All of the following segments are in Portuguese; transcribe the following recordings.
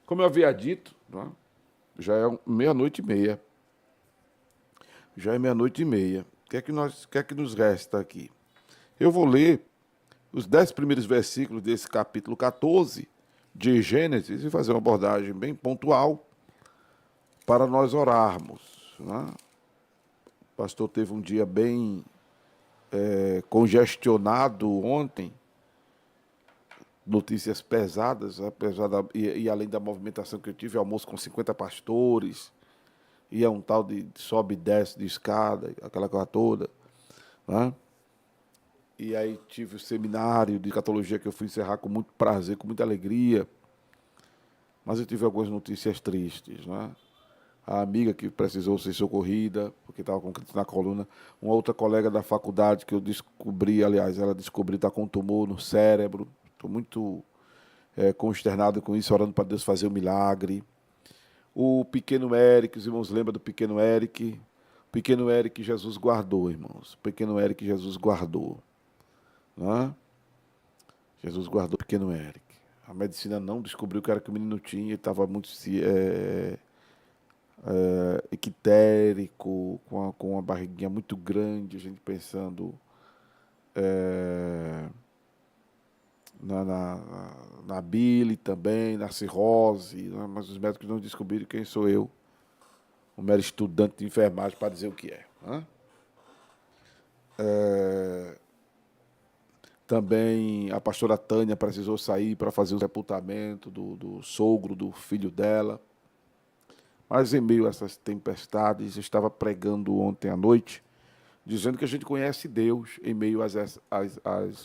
Como eu havia dito, né, já é meia-noite e meia. Já é meia-noite e meia. O que é que nos resta aqui? Eu vou ler os 10 primeiros versículos desse capítulo 14 de Gênesis e fazer uma abordagem bem pontual para nós orarmos, né? O pastor teve um dia bem congestionado ontem, notícias pesadas, apesar e além da movimentação que eu tive, almoço com 50 pastores, e é um tal de sobe e desce de escada, aquela coisa toda, né? E aí tive o seminário de escatologia que eu fui encerrar com muito prazer, com muita alegria, mas eu tive algumas notícias tristes, né? A amiga que precisou ser socorrida, porque estava com crise na coluna, uma outra colega da faculdade que eu descobri, aliás, ela descobriu está com um tumor no cérebro, estou muito consternado com isso, orando para Deus fazer um milagre. O pequeno Eric, os irmãos lembram do pequeno Eric? O pequeno Eric Jesus guardou, irmãos. O pequeno Eric Jesus guardou. Né? Jesus guardou o pequeno Eric. A medicina não descobriu o que era que o menino tinha, ele estava muito equitérico, com uma barriguinha muito grande, a gente pensando na bile também, na cirrose, né? Mas os médicos não descobriram quem sou eu, um mero estudante de enfermagem, para dizer o que é. Né? Também a pastora Tânia precisou sair para fazer o sepultamento do sogro, do filho dela. Mas em meio a essas tempestades, eu estava pregando ontem à noite, dizendo que a gente conhece Deus em meio às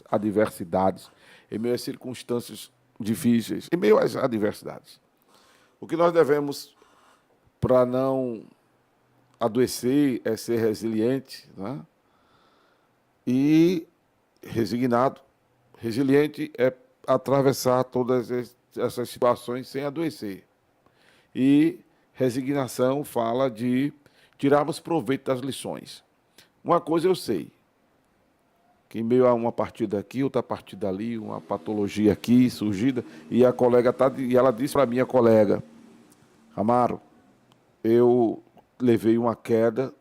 adversidades, em meio às circunstâncias difíceis, em meio às adversidades. O que nós devemos, para não adoecer, é ser resiliente, né? E resignado. Resiliente é atravessar todas essas situações sem adoecer. E resignação fala de tirarmos proveito das lições. Uma coisa eu sei, que em meio a uma partida aqui, outra partida ali, uma patologia aqui surgida, e a colega e ela disse para minha colega, Amaro, eu levei uma queda,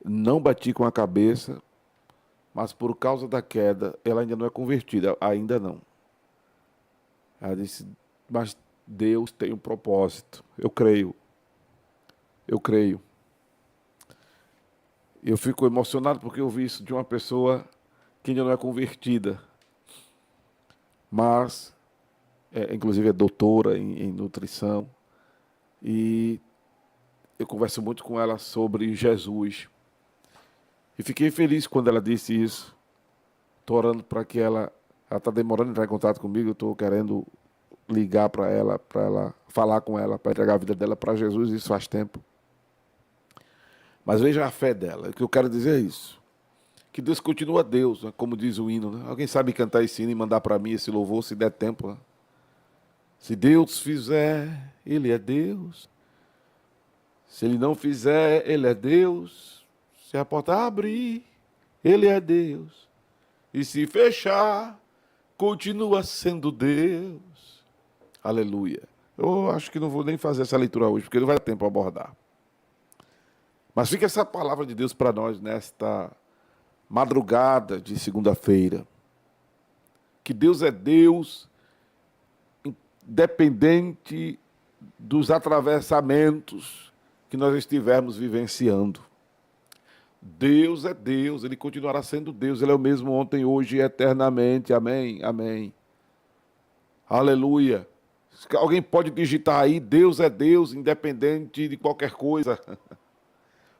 não bati com a cabeça, mas por causa da queda, ela ainda não é convertida, ainda não. Ela disse, mas Deus tem um propósito, eu creio. Eu creio. Eu fico emocionado porque eu vi isso de uma pessoa que ainda não é convertida, mas, inclusive, é doutora em nutrição, e eu converso muito com ela sobre Jesus. E fiquei feliz quando ela disse isso. Estou orando para que ela está demorando em entrar em contato comigo, eu estou querendo ligar para ela falar com ela, para entregar a vida dela para Jesus, isso faz tempo. Mas veja a fé dela, o que eu quero dizer é isso. Que Deus continua Deus, né? Como diz o hino. Né? Alguém sabe cantar esse hino e mandar para mim esse louvor, se der tempo? Né? Se Deus fizer, Ele é Deus. Se Ele não fizer, Ele é Deus. Se a porta abrir, Ele é Deus. E se fechar, continua sendo Deus. Aleluia. Eu acho que não vou nem fazer essa leitura hoje, porque não vai dar tempo para abordar. Mas fica essa palavra de Deus para nós nesta madrugada de segunda-feira. Que Deus é Deus, independente dos atravessamentos que nós estivermos vivenciando. Deus é Deus, Ele continuará sendo Deus, Ele é o mesmo ontem, hoje e eternamente. Amém, amém. Aleluia. Alguém pode digitar aí, Deus é Deus, independente de qualquer coisa.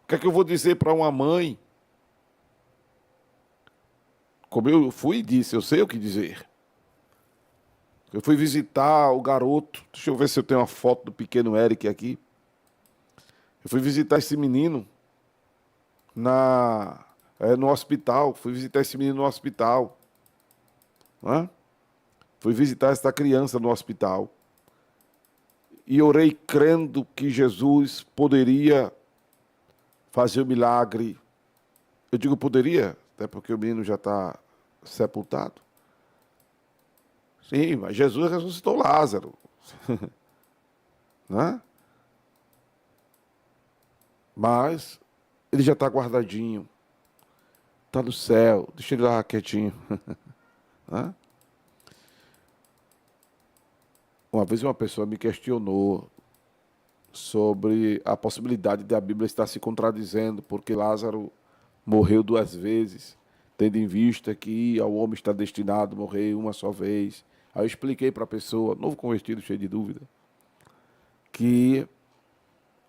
O que é que eu vou dizer para uma mãe? Como eu fui e disse, eu sei o que dizer. Eu fui visitar o garoto, deixa eu ver se eu tenho uma foto do pequeno Eric aqui. Eu fui visitar esse menino no hospital, fui visitar esse menino no hospital. Né? Fui visitar esta criança no hospital. E orei crendo que Jesus poderia fazer o milagre. Eu digo poderia, até porque o menino já está sepultado. Sim, mas Jesus ressuscitou Lázaro. né? Mas ele já está guardadinho, está no céu, deixa ele lá quietinho. Né? Uma vez uma pessoa me questionou sobre a possibilidade de a Bíblia estar se contradizendo, porque Lázaro morreu 2 vezes, tendo em vista que ao homem está destinado a morrer uma só vez. Aí eu expliquei para a pessoa, novo convertido, cheio de dúvida, que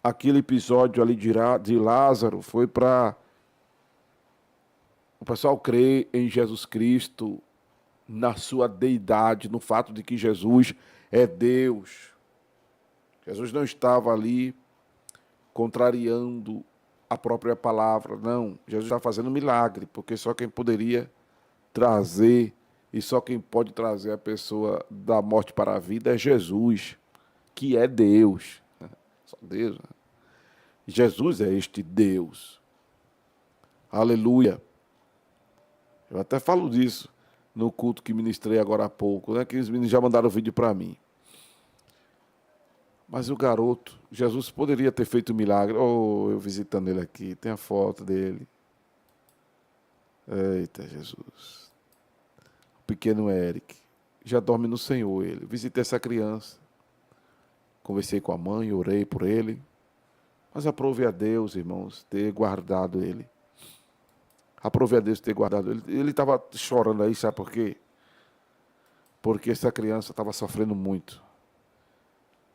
aquele episódio ali de Lázaro foi para o pessoal crer em Jesus Cristo, na sua deidade, no fato de que Jesus é Deus. Jesus não estava ali contrariando a própria palavra, não. Jesus está fazendo um milagre, porque só quem poderia trazer e só quem pode trazer a pessoa da morte para a vida é Jesus, que é Deus. Só Deus. Né? Jesus é este Deus. Aleluia. Eu até falo disso no culto que ministrei agora há pouco, né? Que os meninos já mandaram o vídeo para mim. Mas o garoto, Jesus poderia ter feito um milagre. Oh, eu visitando ele aqui, tem a foto dele. Eita, Jesus. O pequeno Eric. Já dorme no Senhor ele. Visitei essa criança. Conversei com a mãe, orei por ele. Mas aprove a Deus, irmãos, ter guardado ele. Aprove a Deus ter guardado ele. Ele estava chorando aí, sabe por quê? Porque essa criança estava sofrendo muito.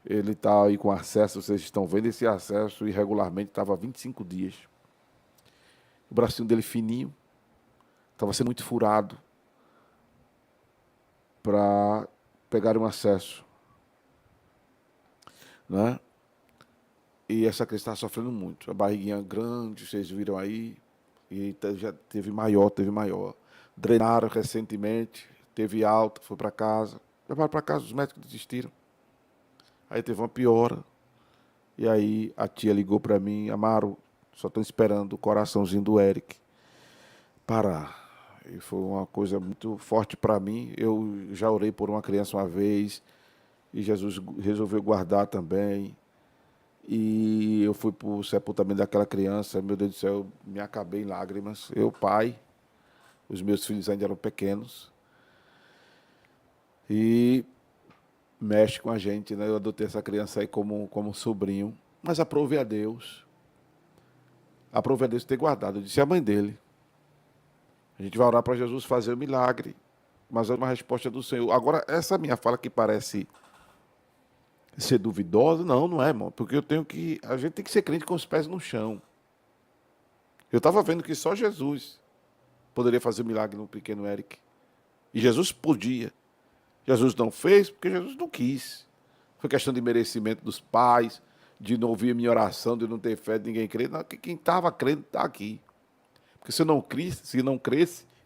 Ele está aí com acesso, vocês estão vendo, esse acesso irregularmente estava 25 dias. O bracinho dele fininho, estava sendo muito furado para pegar um acesso. Né? E essa criança estava sofrendo muito. A barriguinha grande, vocês viram aí, e já teve maior. Drenaram recentemente, teve alta, foi para casa. Levaram para casa, os médicos desistiram. Aí teve uma piora. E aí a tia ligou para mim, Amaro, só estou esperando o coraçãozinho do Eric parar. E foi uma coisa muito forte para mim. Eu já orei por uma criança uma vez, e Jesus resolveu guardar também. E eu fui para o sepultamento daquela criança, meu Deus do céu, me acabei em lágrimas. Eu, pai, os meus filhos ainda eram pequenos. E mexe com a gente, né? Eu adotei essa criança aí como sobrinho. Mas aprove a Deus. Aprove a Deus ter guardado. Eu disse a mãe dele. A gente vai orar para Jesus fazer o milagre. Mas é uma resposta do Senhor. Agora, essa minha fala que parece ser duvidosa, não é, irmão. Porque a gente tem que ser crente com os pés no chão. Eu estava vendo que só Jesus poderia fazer o milagre no pequeno Eric. E Jesus podia. Jesus não fez porque Jesus não quis. Foi questão de merecimento dos pais, de não ouvir a minha oração, de não ter fé, de ninguém crer. Não, quem estava crendo está aqui. Porque se eu não cresce,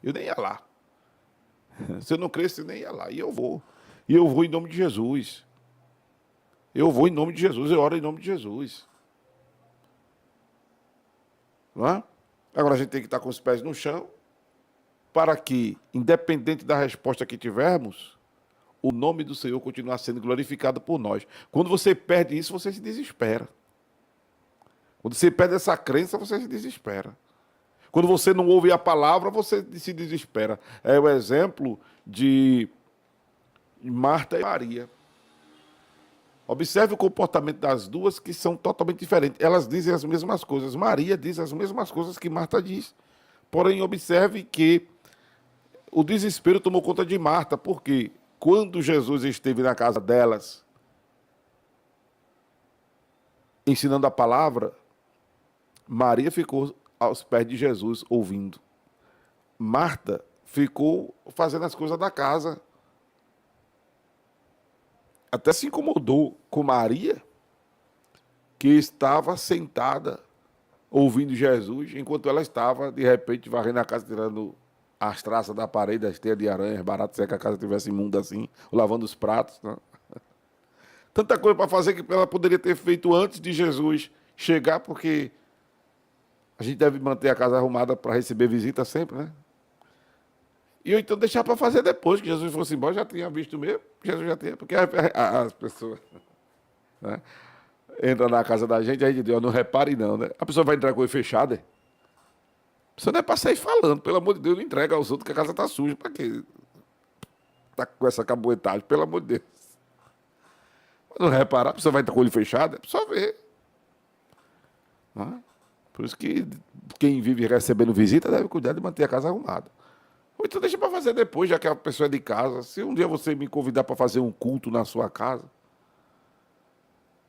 eu nem ia lá. Se eu não cresce, eu nem ia lá. E eu vou. E eu vou em nome de Jesus. Eu vou em nome de Jesus, eu oro em nome de Jesus. Não é? Agora a gente tem que estar com os pés no chão para que, independente da resposta que tivermos, o nome do Senhor continuar sendo glorificado por nós. Quando você perde isso, você se desespera. Quando você perde essa crença, você se desespera. Quando você não ouve a palavra, você se desespera. É o exemplo de Marta e Maria. Observe o comportamento das duas, que são totalmente diferentes. Elas dizem as mesmas coisas. Maria diz as mesmas coisas que Marta diz. Porém, observe que o desespero tomou conta de Marta. Por quê? Quando Jesus esteve na casa delas, ensinando a palavra, Maria ficou aos pés de Jesus, ouvindo. Marta ficou fazendo as coisas da casa. Até se incomodou com Maria, que estava sentada, ouvindo Jesus, enquanto ela estava, de repente, varrendo a casa, tirando as traças da parede, as teias de aranha, barato se é que a casa estivesse imunda assim, lavando os pratos. Né? Tanta coisa para fazer que ela poderia ter feito antes de Jesus chegar, porque a gente deve manter a casa arrumada para receber visita sempre, né? E eu então deixar para fazer depois, que Jesus fosse embora, já tinha visto mesmo, Jesus já tinha, porque as pessoas... né? Entra na casa da gente, a gente diz, ó, não repare não, né? A pessoa vai entrar com o olho fechado, é? A pessoa não é para sair falando, pelo amor de Deus, não entrega aos outros que a casa tá suja, para quê? Tá com essa caboetagem, pelo amor de Deus. Não reparar, a pessoa vai entrar com o olho fechado, a pessoa vê. Né? Por isso que quem vive recebendo visita deve cuidar de manter a casa arrumada. Ou então deixa para fazer depois, já que a pessoa é de casa. Se um dia você me convidar para fazer um culto na sua casa,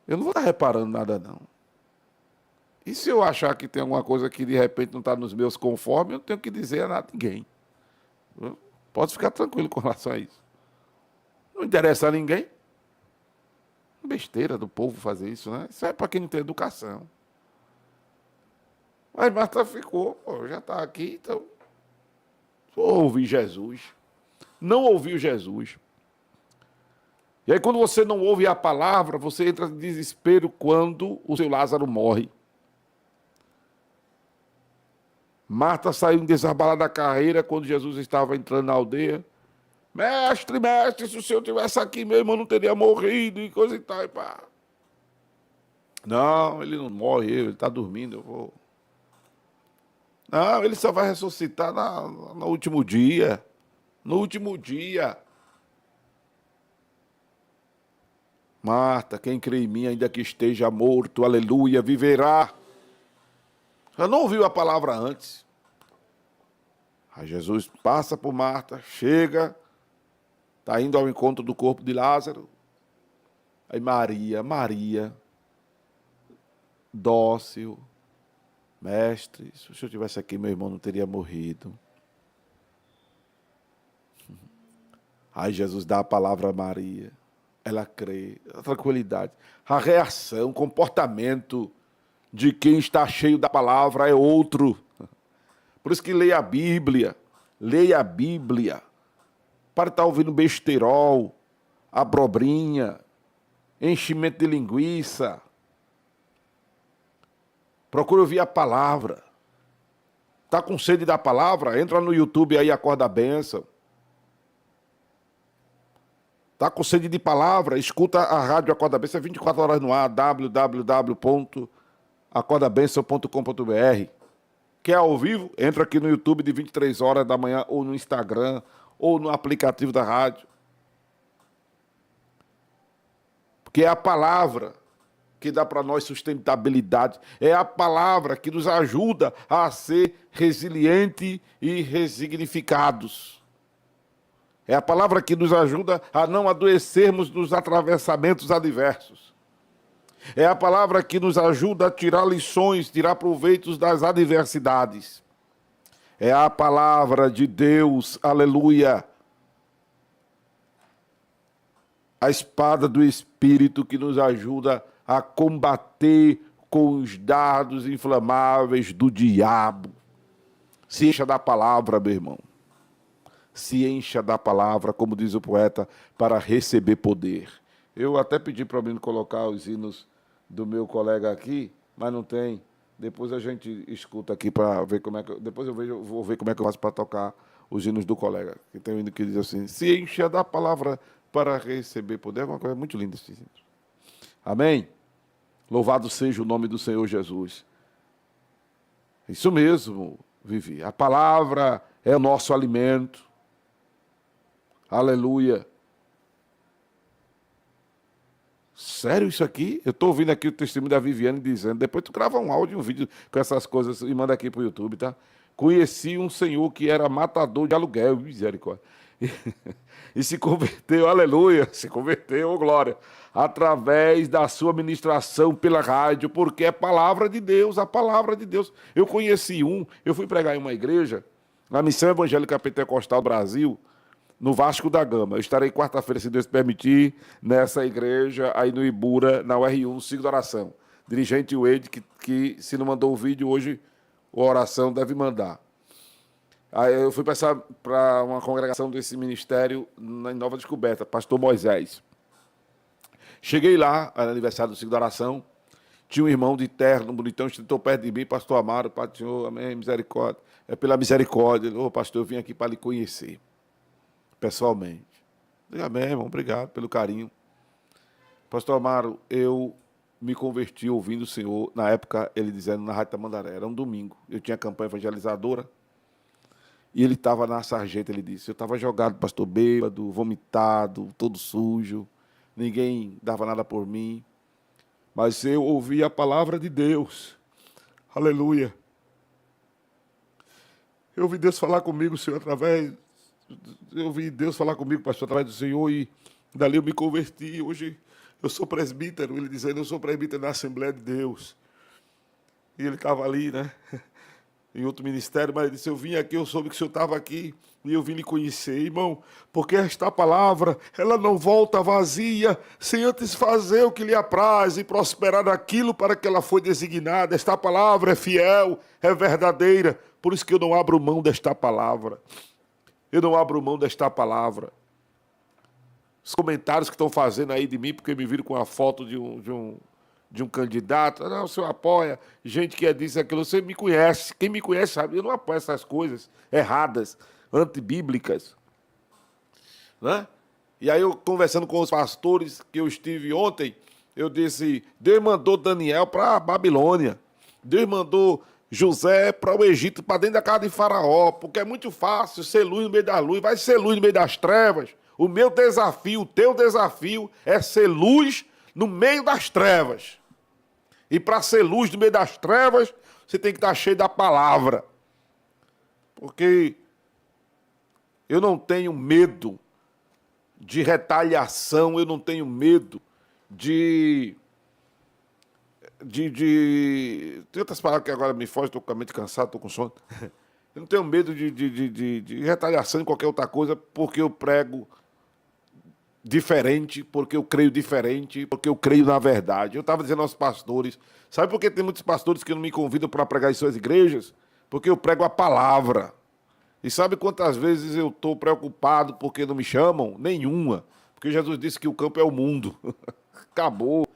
eu não vou estar reparando nada, não. E se eu achar que tem alguma coisa que de repente não está nos meus conformes, eu não tenho que dizer a ninguém. Pode ficar tranquilo com relação a isso. Não interessa a ninguém. Besteira do povo fazer isso, né? Isso é para quem não tem educação. Mas Marta ficou, pô, já está aqui, então vou ouvir Jesus. Não ouviu Jesus. E aí, quando você não ouve a palavra, você entra em desespero quando o seu Lázaro morre. Marta saiu desabalada da carreira quando Jesus estava entrando na aldeia. Mestre, mestre, se o senhor tivesse aqui, meu irmão não teria morrido e coisa e tal. E pá. Não, ele não morre, ele está dormindo, eu vou. Não, ele só vai ressuscitar no último dia. No último dia. Marta, quem crê em mim, ainda que esteja morto, aleluia, viverá. Já não ouviu a palavra antes. Aí Jesus passa por Marta, chega, está indo ao encontro do corpo de Lázaro. Aí Maria, dócil, mestre, se o senhor estivesse aqui, meu irmão não teria morrido. Aí Jesus dá a palavra a Maria. Ela crê, a tranquilidade. A reação, o comportamento de quem está cheio da palavra é outro. Por isso que leia a Bíblia. Leia a Bíblia. Para estar ouvindo besterol, abobrinha, enchimento de linguiça. Procure ouvir a palavra. Está com sede da palavra? Entra no YouTube aí, Acorda a Bênção. Está com sede de palavra? Escuta a rádio Acorda Bênção, 24 horas no ar, www.acordabenção.com.br. Quer ao vivo? Entra aqui no YouTube de 23 horas da manhã, ou no Instagram, ou no aplicativo da rádio. Porque é a palavra que dá para nós sustentabilidade. É a palavra que nos ajuda a ser resilientes e resignificados. É a palavra que nos ajuda a não adoecermos dos atravessamentos adversos. É a palavra que nos ajuda a tirar lições, tirar proveitos das adversidades. É a palavra de Deus, aleluia. A espada do Espírito que nos ajuda a combater com os dardos inflamáveis do diabo. Se encha da palavra, meu irmão. Se encha da palavra, como diz o poeta, para receber poder. Eu até pedi para mim colocar os hinos do meu colega aqui, mas não tem. Depois a gente escuta aqui para ver como é que... Depois vou ver como é que eu faço para tocar os hinos do colega. Que tem um hino que diz assim, se encha da palavra para receber poder. É uma coisa muito linda esses hinos. Amém? Louvado seja o nome do Senhor Jesus. Isso mesmo, Vivi. A palavra é o nosso alimento. Aleluia. Sério isso aqui? Eu estou ouvindo aqui o testemunho da Viviane dizendo, depois tu grava um áudio, um vídeo com essas coisas e manda aqui para o YouTube, tá? Conheci um senhor que era matador de aluguel, misericórdia. E se converteu, aleluia, se converteu, oh glória, através da sua ministração pela rádio, porque é palavra de Deus, a palavra de Deus. Eu conheci eu fui pregar em uma igreja, na Missão Evangélica Pentecostal do Brasil, no Vasco da Gama. Eu estarei quarta-feira, se Deus permitir, nessa igreja, aí no Ibura, na UR1, no Ciclo da Oração. Dirigente Wade, que se não mandou o vídeo, hoje a oração deve mandar. Aí eu fui para uma congregação desse ministério em Nova Descoberta, pastor Moisés. Cheguei lá, era aniversário do Ciclo da Oração, tinha um irmão de terno, bonitão, sentou perto de mim, pastor Amaro, Pai do Senhor, amém, misericórdia. É pela misericórdia. Ô, pastor, eu vim aqui para lhe conhecer pessoalmente. Diga, amém, irmão, obrigado pelo carinho. Pastor Amaro, eu me converti ouvindo o Senhor, na época, ele dizendo na Rádio Tamandaré, era um domingo, eu tinha campanha evangelizadora, e ele estava na sarjeta, ele disse, eu estava jogado, pastor, bêbado, vomitado, todo sujo, ninguém dava nada por mim, mas eu ouvi a palavra de Deus, aleluia. Eu ouvi Deus falar comigo, Senhor, eu ouvi Deus falar comigo, pastor, através do Senhor, e dali eu me converti, hoje eu sou presbítero, ele dizendo, eu sou presbítero na Assembleia de Deus. E ele estava ali, né, em outro ministério, mas ele disse, eu vim aqui, eu soube que o senhor estava aqui, e eu vim lhe conhecer, irmão, porque esta palavra, ela não volta vazia, sem antes fazer o que lhe apraz e prosperar naquilo para que ela foi designada. Esta palavra é fiel, é verdadeira, por isso que eu não abro mão desta palavra. Eu não abro mão desta palavra. Os comentários que estão fazendo aí de mim, porque me viram com a foto de um candidato, não, o senhor apoia, gente que é disso, aquilo, você me conhece, quem me conhece sabe, eu não apoio essas coisas erradas, antibíblicas, né? E aí eu, conversando com os pastores que eu estive ontem, eu disse, Deus mandou Daniel para a Babilônia, Deus mandou José para o Egito, para dentro da casa de Faraó, porque é muito fácil ser luz no meio da luz, vai ser luz no meio das trevas. O meu desafio, o teu desafio é ser luz no meio das trevas. E para ser luz no meio das trevas, você tem que estar cheio da palavra. Porque eu não tenho medo de retaliação, eu não tenho medo de tem outras palavras que agora me fogem, estou com a mente cansado, estou com sono. Eu não tenho medo de retaliação em qualquer outra coisa, porque eu prego diferente, porque eu creio diferente, porque eu creio na verdade. Eu estava dizendo aos pastores, sabe por que tem muitos pastores que não me convidam para pregar em suas igrejas? Porque eu prego a palavra. E sabe quantas vezes eu estou preocupado porque não me chamam? Nenhuma. Porque Jesus disse que o campo é o mundo. Acabou.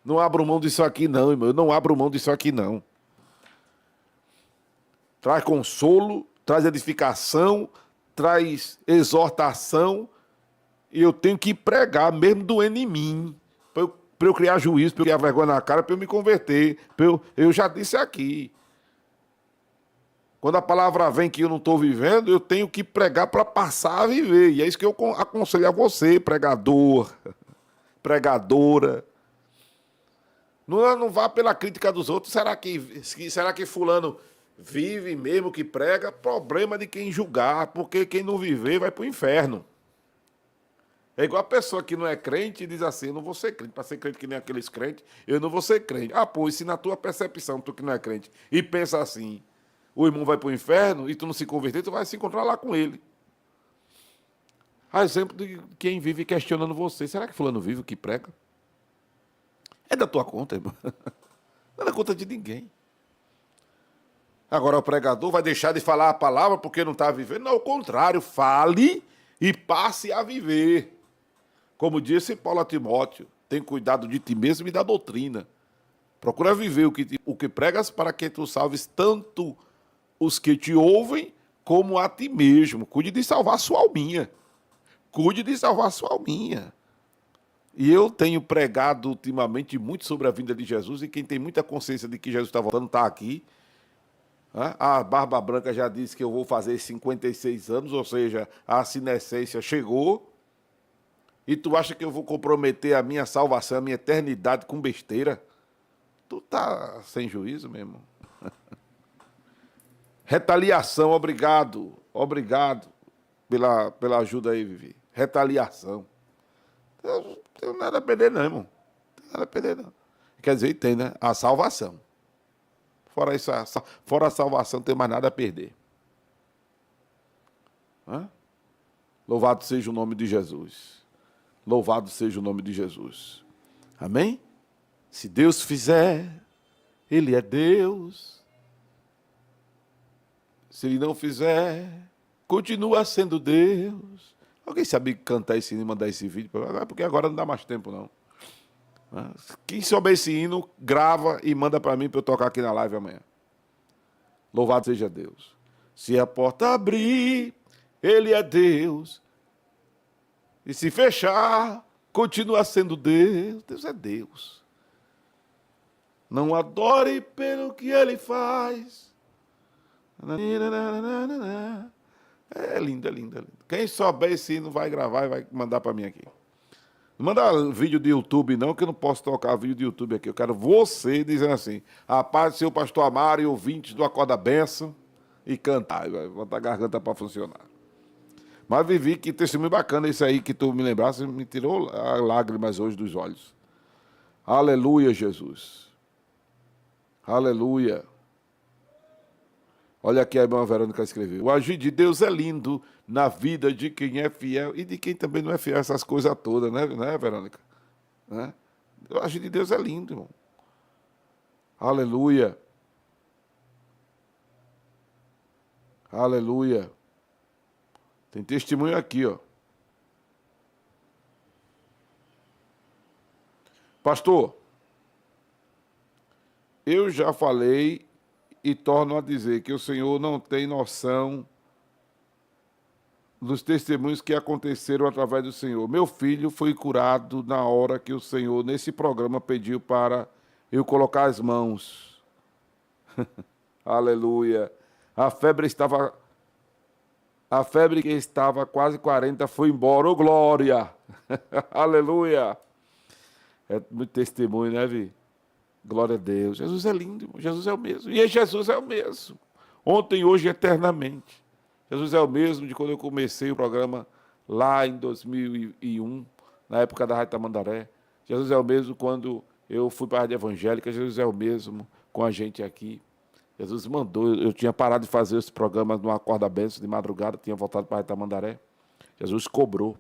Não abro mão disso aqui não, irmão. Eu não abro mão disso aqui não. Traz consolo, traz edificação, traz exortação. E eu tenho que pregar, mesmo doendo em mim, para eu criar juízo, para eu criar vergonha na cara, para eu me converter. Eu já disse aqui. Quando a palavra vem que eu não estou vivendo, eu tenho que pregar para passar a viver. E é isso que eu aconselho a você, pregador, pregadora. Não vá pela crítica dos outros. Será que fulano vive mesmo que prega? Problema de quem julgar, porque quem não viver vai para o inferno. É igual a pessoa que não é crente e diz assim, eu não vou ser crente. Para ser crente que nem aqueles crentes, eu não vou ser crente. Ah, pois se na tua percepção, tu que não é crente, e pensa assim, o irmão vai para o inferno e tu não se converter, tu vai se encontrar lá com ele. A exemplo de quem vive questionando você. Será que fulano vive o que prega? É da tua conta, irmão. Não é da conta de ninguém. Agora o pregador vai deixar de falar a palavra porque não está vivendo? Não, ao contrário, fale e passe a viver. Como disse Paulo a Timóteo, tem cuidado de ti mesmo e da doutrina. Procura viver o que pregas para que tu salves tanto os que te ouvem como a ti mesmo. Cuide de salvar a sua alminha. Cuide de salvar a sua alminha. E eu tenho pregado ultimamente muito sobre a vinda de Jesus, e quem tem muita consciência de que Jesus está voltando está aqui. A Barba Branca já disse que eu vou fazer 56 anos, ou seja, a senescência chegou. E tu acha que eu vou comprometer a minha salvação, a minha eternidade com besteira? Tu tá sem juízo mesmo. Retaliação, obrigado. Obrigado pela ajuda aí, Vivi. Retaliação. Eu não tenho nada a perder, não, irmão. Não tenho nada a perder, não. Quer dizer, tem, né? A salvação. Fora isso, fora a salvação, não tem mais nada a perder. Louvado seja o nome de Jesus. Louvado seja o nome de Jesus. Amém? Se Deus fizer, Ele é Deus. Se Ele não fizer, continua sendo Deus. Alguém sabe cantar esse hino e mandar esse vídeo? Porque agora não dá mais tempo, não. Quem souber esse hino, grava e manda para mim para eu tocar aqui na live amanhã. Louvado seja Deus. Se a porta abrir, Ele é Deus. E se fechar, continua sendo Deus. Deus é Deus. Não adore pelo que ele faz. É lindo, é lindo, é lindo. Quem souber esse hino vai gravar e vai mandar para mim aqui. Não manda vídeo de YouTube não, que eu não posso tocar vídeo de YouTube aqui. Eu quero você dizendo assim, a paz do seu pastor Amaro e ouvintes do Acorda Benção, e cantar, vai botar a garganta para funcionar. Mas Vivi, que testemunho bacana esse aí que tu me lembrasse, me tirou lágrimas hoje dos olhos. Aleluia, Jesus. Aleluia. Olha aqui a irmã Verônica escreveu. O agir de Deus é lindo na vida de quem é fiel e de quem também não é fiel, essas coisas todas, né, Verônica? Né? O agir de Deus é lindo, irmão. Aleluia. Aleluia. Tem testemunho aqui, ó. Pastor, eu já falei e torno a dizer que o Senhor não tem noção dos testemunhos que aconteceram através do Senhor. Meu filho foi curado na hora que o Senhor, nesse programa, pediu para eu colocar as mãos. Aleluia. A febre que estava quase 40 foi embora. Ô, glória! Aleluia! É muito testemunho, né, Vi? Glória a Deus. Jesus é lindo, irmão. Jesus é o mesmo. E Jesus é o mesmo. Ontem, hoje, eternamente. Jesus é o mesmo de quando eu comecei o programa lá em 2001, na época da Rádio Tamandaré. Jesus é o mesmo quando eu fui para a Rádio Evangélica. Jesus é o mesmo com a gente aqui. Jesus mandou, eu tinha parado de fazer esse programa no Acorda Benção de madrugada, tinha voltado para a Rádio Tamandaré. Jesus cobrou.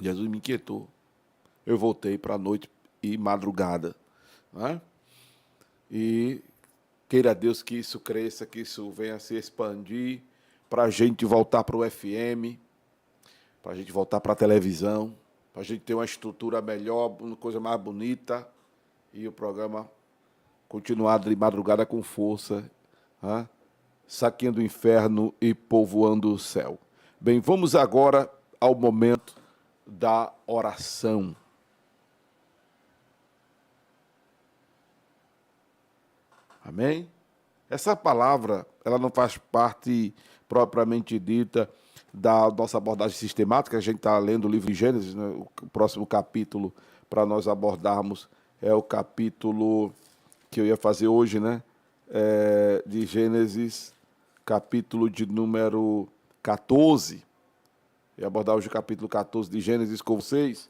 Jesus me inquietou. Eu voltei para a noite e madrugada. Né? E queira Deus que isso cresça, que isso venha a se expandir, para a gente voltar para o FM, para a gente voltar para a televisão, para a gente ter uma estrutura melhor, uma coisa mais bonita, e o programa continuar de madrugada com força, né? Saqueando o inferno e povoando o céu. Bem, vamos agora ao momento da oração. Amém? Essa palavra, ela não faz parte propriamente dita da nossa abordagem sistemática. A gente está lendo o livro de Gênesis, né? O próximo capítulo para nós abordarmos é o capítulo que eu ia fazer hoje, né? De Gênesis, capítulo de número 14. Eu ia abordar hoje o capítulo 14 de Gênesis com vocês,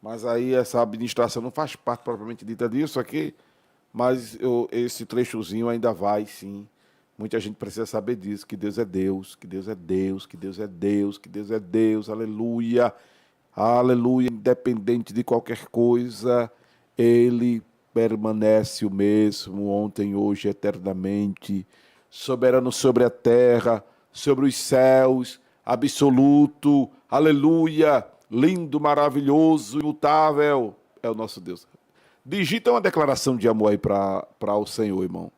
mas aí essa administração não faz parte propriamente dita disso aqui. Mas esse trechozinho ainda vai, sim. Muita gente precisa saber disso, que Deus é Deus, que Deus é Deus, que Deus é Deus, que Deus é Deus, aleluia, aleluia, independente de qualquer coisa, Ele permanece o mesmo, ontem, hoje, eternamente, soberano sobre a terra, sobre os céus, absoluto, aleluia, lindo, maravilhoso, imutável, é o nosso Deus. Digita uma declaração de amor aí para o Senhor, irmão.